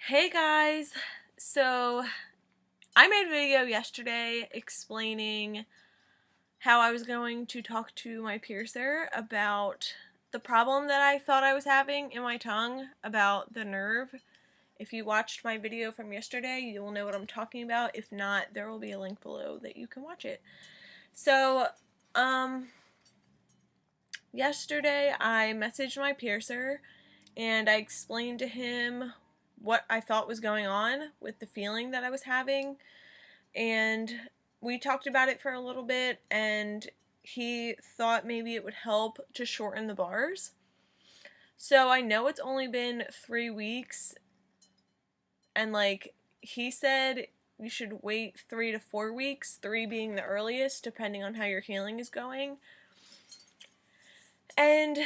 Hey guys! So, I made a video yesterday explaining how I was going to talk to my piercer about the problem that I thought I was having in my tongue about the nerve. If you watched my video from yesterday, you will know what I'm talking about. If not, there will be a link below that you can watch it. So, yesterday I messaged my piercer and I explained to him what I thought was going on with the feeling that I was having, and we talked about it for a little bit, and he thought maybe it would help to shorten the bars. So I know it's only been 3 weeks, and he said you should wait 3 to 4 weeks, 3 being the earliest, depending on how your healing is going. And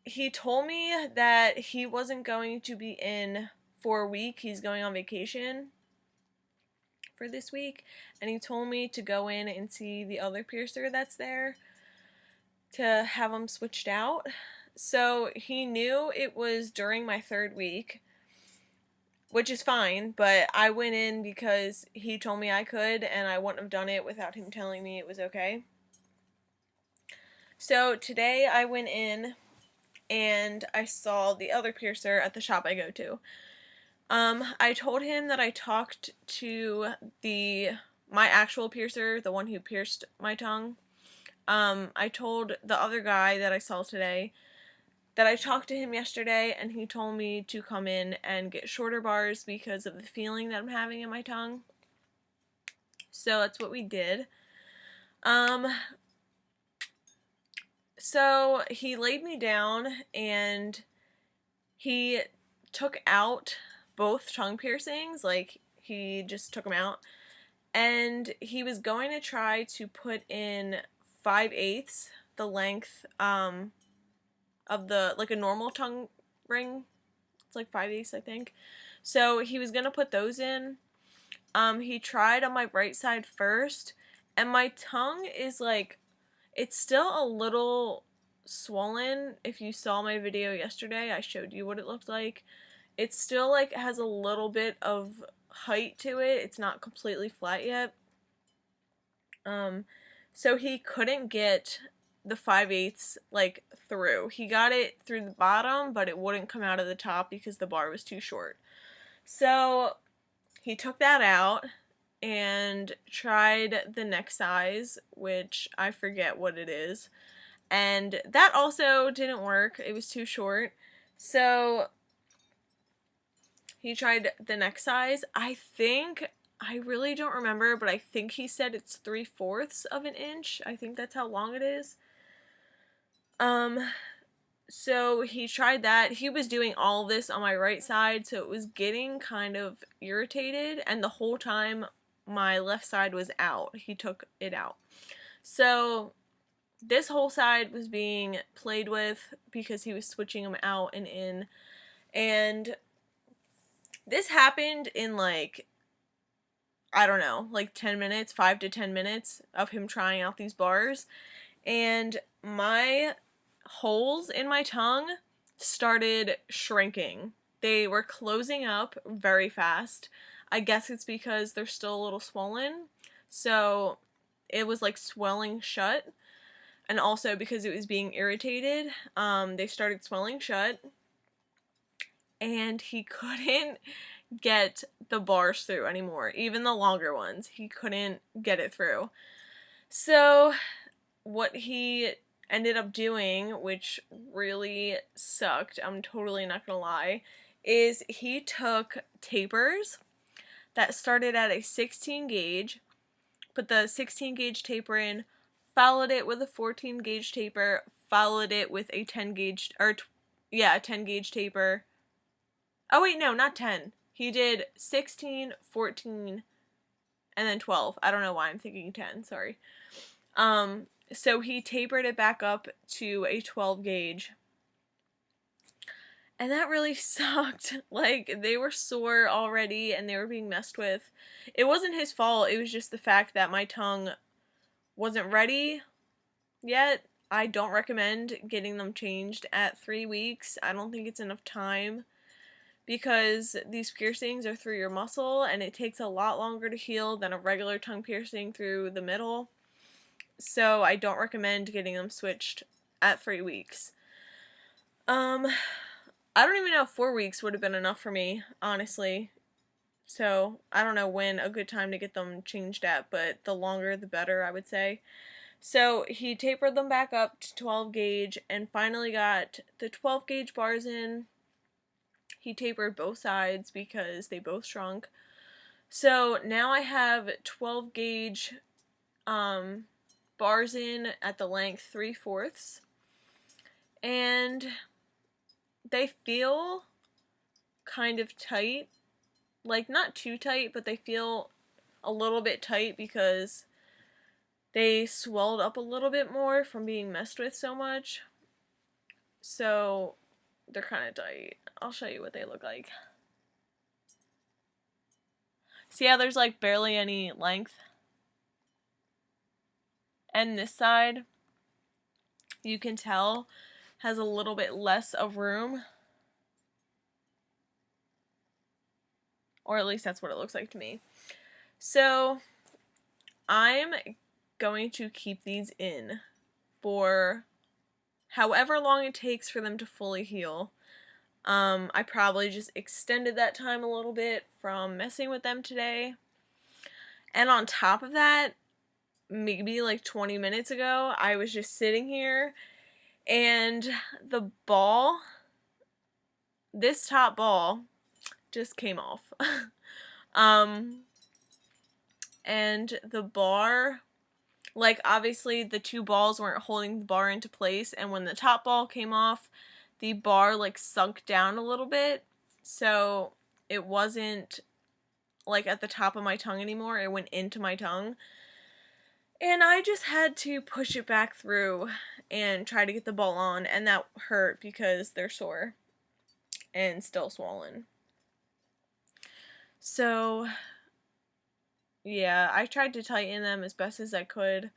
he told me that he wasn't going to be in for a week. He's going on vacation for this week, and he told me to go in and see the other piercer that's there to have him switched out. So he knew it was during my 3rd week, which is fine, but I went in because he told me I could, and I wouldn't have done it without him telling me it was okay. So today I went in and I saw the other piercer at the shop I go to. I told him that I talked to my actual piercer, the one who pierced my tongue. I told the other guy that I saw today that I talked to him yesterday, and he told me to come in and get shorter bars because of the feeling that I'm having in my tongue. So that's what we did. So he laid me down and he took out both tongue piercings. He just took them out. And he was going to try to put in 5/8 the length of a normal tongue ring. It's like 5/8, I think. So he was going to put those in. He tried on my right side first, and my tongue is it's still a little swollen. If you saw my video yesterday, I showed you what it looked like. It still has a little bit of height to it. It's not completely flat yet. So he couldn't get the 5/8 through. He got it through the bottom, but it wouldn't come out of the top because the bar was too short. So he took that out and tried the next size, which I forget what it is. And that also didn't work. It was too short. So he tried the next size. I really don't remember, but I think he said it's 3/4 of an inch. I think that's how long it is. So he tried that. He was doing all this on my right side, so it was getting kind of irritated, and the whole time my left side was out. He took it out. So this whole side was being played with because he was switching them out and in. And this happened in I don't know, 10 minutes, 5 to 10 minutes of him trying out these bars. And my holes in my tongue started shrinking. They were closing up very fast. I guess it's because they're still a little swollen. So it was swelling shut. And also because it was being irritated, they started swelling shut. And he couldn't get the bars through anymore. Even the longer ones, he couldn't get it through. So what he ended up doing, which really sucked, I'm totally not gonna lie, is he took tapers that started at a 16 gauge, put the 16 gauge taper in, followed it with a 14 gauge taper, followed it with a 10 gauge, a 10 gauge taper. Oh wait, no, not 10. He did 16, 14, and then 12. I don't know why I'm thinking 10, sorry. So he tapered it back up to a 12 gauge. And that really sucked. They were sore already and they were being messed with. It wasn't his fault, it was just the fact that my tongue wasn't ready yet. I don't recommend getting them changed at 3 weeks. I don't think it's enough time because these piercings are through your muscle and it takes a lot longer to heal than a regular tongue piercing through the middle. So I don't recommend getting them switched at 3 weeks. I don't even know if 4 weeks would have been enough for me, honestly. So I don't know when a good time to get them changed at, but the longer the better, I would say. So he tapered them back up to 12 gauge and finally got the 12 gauge bars in. He tapered both sides because they both shrunk. So now I have 12 gauge bars in at the length 3/4. And they feel kind of tight. Like, not too tight, but they feel a little bit tight because they swelled up a little bit more from being messed with so much. So they're kind of tight. I'll show you what they look like. See how there's like barely any length? And this side, you can tell, has a little bit less of room. Or at least that's what it looks like to me. So I'm going to keep these in for however long it takes for them to fully heal. I probably just extended that time a little bit from messing with them today. And on top of that, maybe like 20 minutes ago, I was just sitting here and the ball, this top ball, just came off. And the bar, like, obviously the two balls weren't holding the bar into place, and when the top ball came off, the bar like sunk down a little bit, so it wasn't like at the top of my tongue anymore. It went into my tongue, and I just had to push it back through and try to get the ball on, and that hurt because they're sore and still swollen. So yeah, I tried to tighten them as best as I could,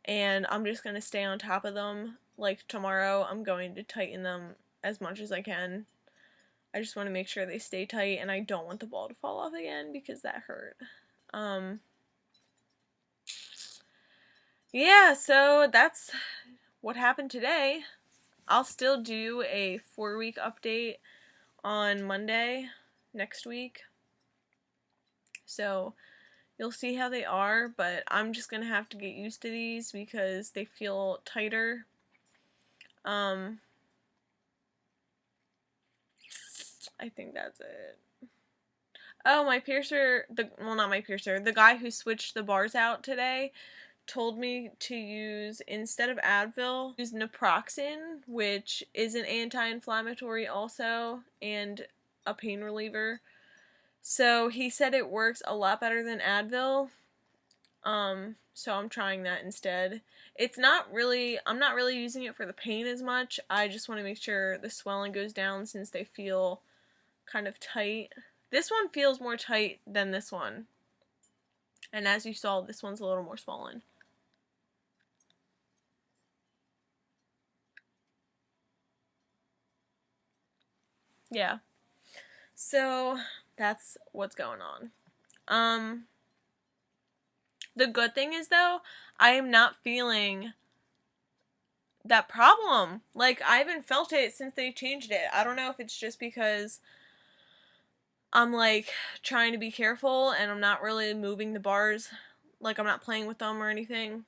and I'm just gonna stay on top of them. Like, tomorrow I'm going to tighten them as much as I can. I just want to make sure they stay tight, and I don't want the ball to fall off again because that hurt. Yeah, so that's what happened today. I'll still do a 4-week update on Monday next week. So you'll see how they are, but I'm just going to have to get used to these because they feel tighter. I think that's it. Oh, my piercer, not my piercer, the guy who switched the bars out today told me to use, instead of Advil, use naproxen, which is an anti-inflammatory also, and a pain reliever. So he said it works a lot better than Advil. So I'm trying that instead. I'm not really using it for the pain as much. I just want to make sure the swelling goes down since they feel kind of tight. This one feels more tight than this one. And as you saw, this one's a little more swollen. Yeah. So that's what's going on. The good thing is, though, I am not feeling that problem. Like, I haven't felt it since they changed it. I don't know if it's just because I'm, like, trying to be careful and I'm not really moving the bars. Like, I'm not playing with them or anything.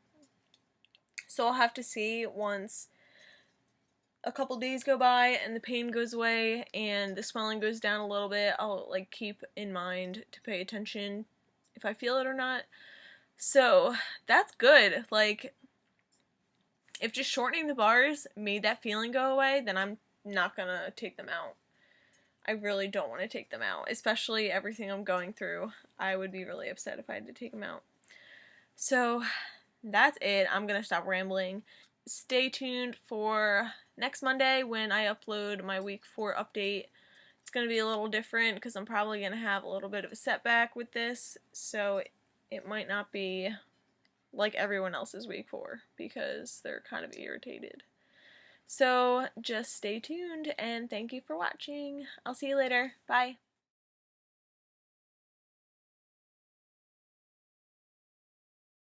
So I'll have to see once a couple days go by and the pain goes away and the swelling goes down a little bit. I'll, like, keep in mind to pay attention if I feel it or not. So that's good. Like, if just shortening the bars made that feeling go away, then I'm not gonna take them out. I really don't want to take them out, especially everything I'm going through. I would be really upset if I had to take them out. So that's it. I'm gonna stop rambling. Stay tuned for next Monday when I upload my week 4 update. It's gonna be a little different because I'm probably gonna have a little bit of a setback with this, so it might not be like everyone else's week 4 because they're kind of irritated. So just stay tuned and thank you for watching. I'll see you later. Bye.